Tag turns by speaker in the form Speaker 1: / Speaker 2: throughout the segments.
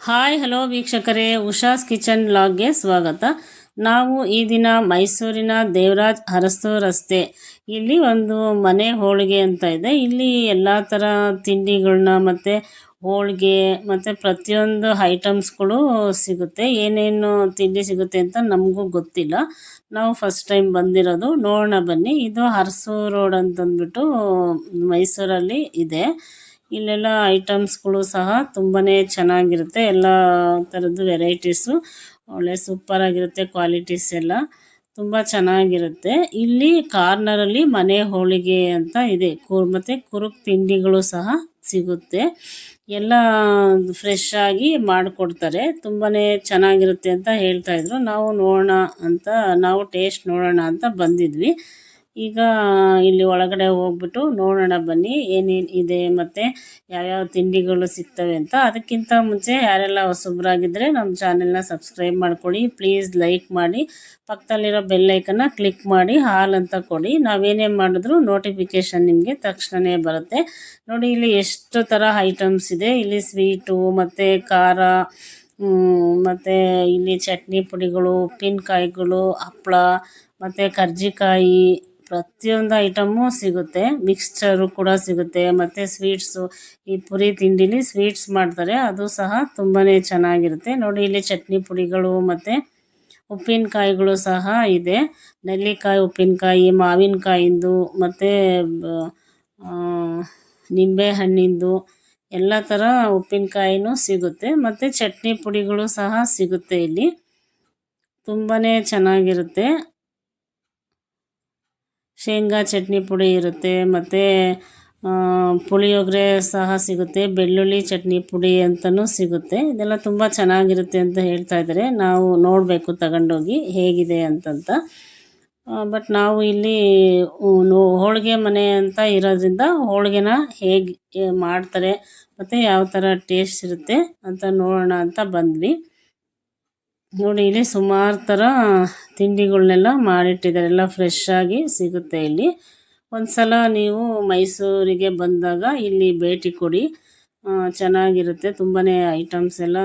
Speaker 1: Hi hello ವೀಕ್ಷಕರೇ, Usha's kitchen ವ್ಲಾಗ್ಗೆ ಸ್ವಾಗತ. ನಾವು ಈ ದಿನ ಮೈಸೂರಿನ ದೇವರಾಜ್ ಅರಸು ರಸ್ತೆ ಇಲ್ಲಿ ಒಂದು ಮನೆ ಹೋಳಿಗೆ ಅಂತ ಇದೆ. ಇಲ್ಲಿ ಎಲ್ಲ ಥರ ತಿಂಡಿಗಳನ್ನ ಮತ್ತು ಹೋಳಿಗೆ ಮತ್ತು ಪ್ರತಿಯೊಂದು ಐಟಮ್ಸ್ಗಳು ಸಿಗುತ್ತೆ. ಏನೇನು ತಿಂಡಿ ಸಿಗುತ್ತೆ ಅಂತ ನಮಗೂ ಗೊತ್ತಿಲ್ಲ, ನಾವು ಫಸ್ಟ್ ಟೈಮ್ ಬಂದಿರೋದು. ನೋಡೋಣ ಬನ್ನಿ. ಇದು ಅರಸು ರೋಡ್ ಅಂತಂದ್ಬಿಟ್ಟು ಮೈಸೂರಲ್ಲಿ ಇದೆ. ಇಲ್ಲೆಲ್ಲ ಐಟಮ್ಸ್ಗಳು ಸಹ ತುಂಬಾ ಚೆನ್ನಾಗಿರುತ್ತೆ. ಎಲ್ಲ ಥರದ್ದು ವೆರೈಟೀಸು ಒಳ್ಳೆ ಸೂಪರಾಗಿರುತ್ತೆ. ಕ್ವಾಲಿಟೀಸ್ ಎಲ್ಲ ತುಂಬ ಚೆನ್ನಾಗಿರುತ್ತೆ. ಇಲ್ಲಿ ಕಾರ್ನರಲ್ಲಿ ಮನೆ ಹೋಳಿಗೆ ಅಂತ ಇದೆ. ಮತ್ತು ಕುರುಕ್ ತಿಂಡಿಗಳು ಸಹ ಸಿಗುತ್ತೆ. ಎಲ್ಲ ಫ್ರೆಶ್ ಆಗಿ ಮಾಡಿಕೊಡ್ತಾರೆ. ತುಂಬಾ ಚೆನ್ನಾಗಿರುತ್ತೆ ಅಂತ ಹೇಳ್ತಾಯಿದ್ರು. ನಾವು ನೋಡೋಣ ಅಂತ, ನಾವು ಟೇಸ್ಟ್ ನೋಡೋಣ ಅಂತ ಬಂದಿದ್ವಿ. ಈಗ ಇಲ್ಲಿ ಒಳಗಡೆ ಹೋಗ್ಬಿಟ್ಟು ನೋಡೋಣ ಬನ್ನಿ ಏನೇನು ಇದೆ ಮತ್ತು ಯಾವ್ಯಾವ ತಿಂಡಿಗಳು ಸಿಗ್ತವೆ ಅಂತ. ಅದಕ್ಕಿಂತ ಮುಂಚೆ ಯಾರೆಲ್ಲ ಹೊಸಬ್ರಾಗಿದ್ದರೆ ನಮ್ಮ ಚಾನೆಲ್ನ ಸಬ್ಸ್ಕ್ರೈಬ್ ಮಾಡ್ಕೊಳ್ಳಿ. ಪ್ಲೀಸ್ ಲೈಕ್ ಮಾಡಿ, ಪಕ್ಕದಲ್ಲಿರೋ ಬೆಲ್ಲೈಕನ್ನ ಕ್ಲಿಕ್ ಮಾಡಿ ಹಾಲ್ ಅಂತ ಕೊಡಿ. ನಾವೇನೇ ಮಾಡಿದ್ರು ನೋಟಿಫಿಕೇಷನ್ ನಿಮಗೆ ತಕ್ಷಣವೇ ಬರುತ್ತೆ. ನೋಡಿ ಇಲ್ಲಿ ಎಷ್ಟು ಥರ ಐಟಮ್ಸ್ ಇದೆ. ಇಲ್ಲಿ ಸ್ವೀಟು ಮತ್ತು ಖಾರ ಮತ್ತು ಇಲ್ಲಿ ಚಟ್ನಿ ಪುಡಿಗಳು, ಉಪ್ಪಿನಕಾಯಿಗಳು, ಹಪ್ಪಳ ಮತ್ತು ಕರ್ಜಿಕಾಯಿ, ಪ್ರತಿಯೊಂದು ಐಟಮು ಸಿಗುತ್ತೆ. ಮಿಕ್ಸ್ಚರು ಕೂಡ ಸಿಗುತ್ತೆ. ಮತ್ತು ಸ್ವೀಟ್ಸು, ಈ ಪುರಿ ತಿಂಡಿಲಿ ಸ್ವೀಟ್ಸ್ ಮಾಡ್ತಾರೆ, ಅದು ಸಹ ತುಂಬಾ ಚೆನ್ನಾಗಿರುತ್ತೆ. ನೋಡಿ ಇಲ್ಲಿ ಚಟ್ನಿ ಪುಡಿಗಳು ಮತ್ತು ಉಪ್ಪಿನಕಾಯಿಗಳು ಸಹ ಇದೆ. ನೆಲ್ಲಿಕಾಯಿ ಉಪ್ಪಿನಕಾಯಿ, ಮಾವಿನಕಾಯಿಂದು ಮತ್ತು ನಿಂಬೆ ಹಣ್ಣಿಂದು ಎಲ್ಲ ಥರ ಉಪ್ಪಿನಕಾಯಿನೂ ಸಿಗುತ್ತೆ. ಮತ್ತು ಚಟ್ನಿ ಪುಡಿಗಳು ಸಹ ಸಿಗುತ್ತೆ. ಇಲ್ಲಿ ತುಂಬಾ ಚೆನ್ನಾಗಿರುತ್ತೆ. ಶೇಂಗಾ ಚಟ್ನಿ ಪುಡಿ ಇರುತ್ತೆ ಮತ್ತು ಪುಳಿಯೋಗರೆ ಸಹ ಸಿಗುತ್ತೆ. ಬೆಳ್ಳುಳ್ಳಿ ಚಟ್ನಿ ಪುಡಿ ಅಂತಲೂ ಸಿಗುತ್ತೆ. ಇದೆಲ್ಲ ತುಂಬ ಚೆನ್ನಾಗಿರುತ್ತೆ ಅಂತ ಹೇಳ್ತಾ ಇದ್ದಾರೆ. ನಾವು ನೋಡಬೇಕು ತಗೊಂಡೋಗಿ ಹೇಗಿದೆ ಅಂತಂತ. ಬಟ್ ನಾವು ಇಲ್ಲಿ ಹೋಳಿಗೆ ಮನೆ ಅಂತ ಇರೋದ್ರಿಂದ ಹೋಳಿಗೆನ ಹೇಗೆ ಮಾಡ್ತಾರೆ ಮತ್ತು ಯಾವ ಥರ ಟೇಸ್ಟ್ ಇರುತ್ತೆ ಅಂತ ನೋಡೋಣ ಅಂತ ಬಂದ್ವಿ. ನೋಡಿ ಇಲ್ಲಿ ಸುಮಾರು ಥರ ತಿಂಡಿಗಳನ್ನೆಲ್ಲ ಮಾಡಿಟ್ಟಿದ್ದಾರೆ. ಎಲ್ಲ ಫ್ರೆಶ್ ಆಗಿ ಸಿಗುತ್ತೆ. ಇಲ್ಲಿ ಒಂದು ಸಲ ನೀವು ಮೈಸೂರಿಗೆ ಬಂದಾಗ ಇಲ್ಲಿ ಭೇಟಿ ಕೊಡಿ, ಚೆನ್ನಾಗಿರುತ್ತೆ. ತುಂಬಾ ಐಟಮ್ಸ್ ಎಲ್ಲ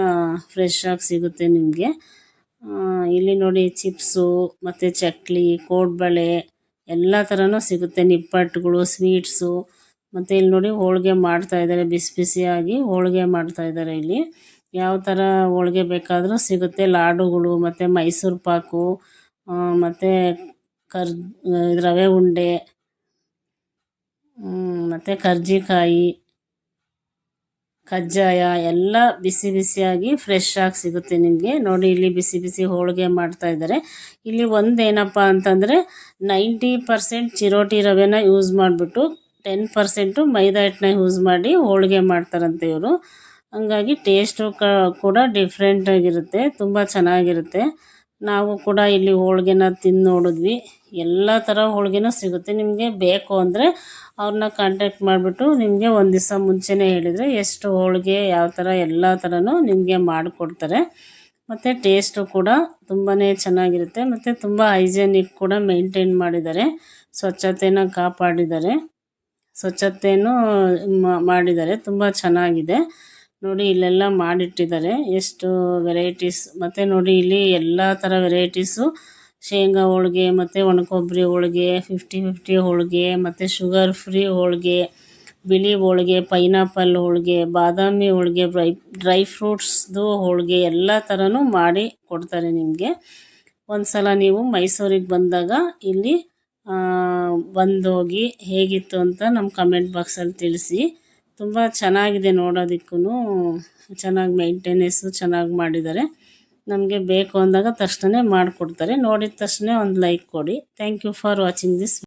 Speaker 1: ಫ್ರೆಶ್ ಆಗಿ ಸಿಗುತ್ತೆ ನಿಮಗೆ. ಇಲ್ಲಿ ನೋಡಿ ಚಿಪ್ಸು ಮತ್ತು ಚಕ್ಲಿ, ಕೋಡ್ಬಳೆ ಎಲ್ಲ ಥರನೂ ಸಿಗುತ್ತೆ. ನಿಪ್ಪಟ್ಟುಗಳು, ಸ್ವೀಟ್ಸು. ಮತ್ತು ಇಲ್ಲಿ ನೋಡಿ ಹೋಳಿಗೆ ಮಾಡ್ತಾಯಿದ್ದಾರೆ, ಬಿಸಿ ಬಿಸಿಯಾಗಿ ಹೋಳಿಗೆ ಮಾಡ್ತಾಯಿದ್ದಾರೆ. ಇಲ್ಲಿ ಯಾವ ಥರ ಹೋಳಿಗೆ ಬೇಕಾದರೂ ಸಿಗುತ್ತೆ. ಲಾಡುಗಳು ಮತ್ತು ಮೈಸೂರು ಪಾಕು ಮತ್ತು ರವೆ ಉಂಡೆ ಮತ್ತು ಕರ್ಜಿಕಾಯಿ, ಕಜ್ಜಾಯ ಎಲ್ಲ ಬಿಸಿ ಬಿಸಿಯಾಗಿ ಫ್ರೆಶ್ ಆಗಿ ಸಿಗುತ್ತೆ ನಿಮಗೆ. ನೋಡಿ ಇಲ್ಲಿ ಬಿಸಿ ಬಿಸಿ ಹೋಳಿಗೆ ಮಾಡ್ತಾಯಿದ್ದಾರೆ. ಇಲ್ಲಿ ಒಂದೇನಪ್ಪ ಅಂತಂದರೆ 90% ಚಿರೋಟಿ ರವೆನ ಯೂಸ್ ಮಾಡಿಬಿಟ್ಟು 10% ಮೈದಾ ಹಿಟ್ಟನ್ನ ಯೂಸ್ ಮಾಡಿ ಹೋಳಿಗೆ ಮಾಡ್ತಾರಂತೆ ಇವರು. ಹಂಗಾಗಿ ಟೇಸ್ಟು ಕೂಡ ಡಿಫ್ರೆಂಟಾಗಿರುತ್ತೆ, ತುಂಬ ಚೆನ್ನಾಗಿರುತ್ತೆ. ನಾವು ಕೂಡ ಇಲ್ಲಿ ಹೋಳಿಗೆನ ತಿಂದು ನೋಡಿದ್ವಿ. ಎಲ್ಲ ಥರ ಹೋಳಿಗೆನೂ ಸಿಗುತ್ತೆ. ನಿಮಗೆ ಬೇಕು ಅಂದರೆ ಅವ್ರನ್ನ ಕಾಂಟ್ಯಾಕ್ಟ್ ಮಾಡಿಬಿಟ್ಟು ನಿಮಗೆ ಒಂದು ದಿವಸ ಮುಂಚೆನೇ ಹೇಳಿದರೆ ಎಷ್ಟು ಹೋಳಿಗೆ ಯಾವ ಥರ ಎಲ್ಲ ಥರನೂ ನಿಮಗೆ ಮಾಡಿಕೊಡ್ತಾರೆ. ಮತ್ತು ಟೇಸ್ಟು ಕೂಡ ತುಂಬಾ ಚೆನ್ನಾಗಿರುತ್ತೆ. ಮತ್ತು ತುಂಬ ಹೈಜೆನಿಕ್ ಕೂಡ ಮೇಂಟೈನ್ ಮಾಡಿದ್ದಾರೆ. ಸ್ವಚ್ಛತೆನ ಕಾಪಾಡಿದ್ದಾರೆ, ಸ್ವಚ್ಛತೆಯೂ ಮಾಡಿದ್ದಾರೆ. ತುಂಬ ಚೆನ್ನಾಗಿದೆ. ನೋಡಿ ಇಲ್ಲೆಲ್ಲ ಮಾಡಿಟ್ಟಿದ್ದಾರೆ ಎಷ್ಟು ವೆರೈಟೀಸ್. ಮತ್ತು ನೋಡಿ ಇಲ್ಲಿ ಎಲ್ಲ ಥರ ವೆರೈಟೀಸು, ಶೇಂಗಾ ಹೋಳಿಗೆ ಮತ್ತು ಒಣಕೊಬ್ಬರಿ ಹೋಳಿಗೆ, 50-50 ಹೋಳಿಗೆ ಮತ್ತು ಶುಗರ್ ಫ್ರೀ ಹೋಳಿಗೆ, ಬಿಳಿ ಹೋಳಿಗೆ, ಪೈನಾಪಲ್ ಹೋಳಿಗೆ, ಬಾದಾಮಿ ಹೋಳಿಗೆ, ಡ್ರೈ ಫ್ರೂಟ್ಸ್ದು ಹೋಳಿಗೆ ಎಲ್ಲ ಥರನೂ ಮಾಡಿ ಕೊಡ್ತಾರೆ ನಿಮಗೆ. ಒಂದು ಸಲ ನೀವು ಮೈಸೂರಿಗೆ ಬಂದಾಗ ಇಲ್ಲಿ ಬಂದೋಗಿ ಹೇಗಿತ್ತು ಅಂತ ನಮ್ಮ ಕಮೆಂಟ್ ಬಾಕ್ಸಲ್ಲಿ ತಿಳಿಸಿ. ತುಂಬ ಚೆನ್ನಾಗಿದೆ ನೋಡೋದಕ್ಕೂ, ಚೆನ್ನಾಗಿ ಮೇಂಟೆನೆನ್ಸು ಚೆನ್ನಾಗಿ ಮಾಡಿದ್ದಾರೆ. ನಮಗೆ ಬೇಕು ಅಂದಾಗ ತಕ್ಷಣ ಮಾಡಿಕೊಡ್ತಾರೆ. ನೋಡಿದ ತಕ್ಷಣ ಒಂದು ಲೈಕ್ ಕೊಡಿ. Thank you for watching this.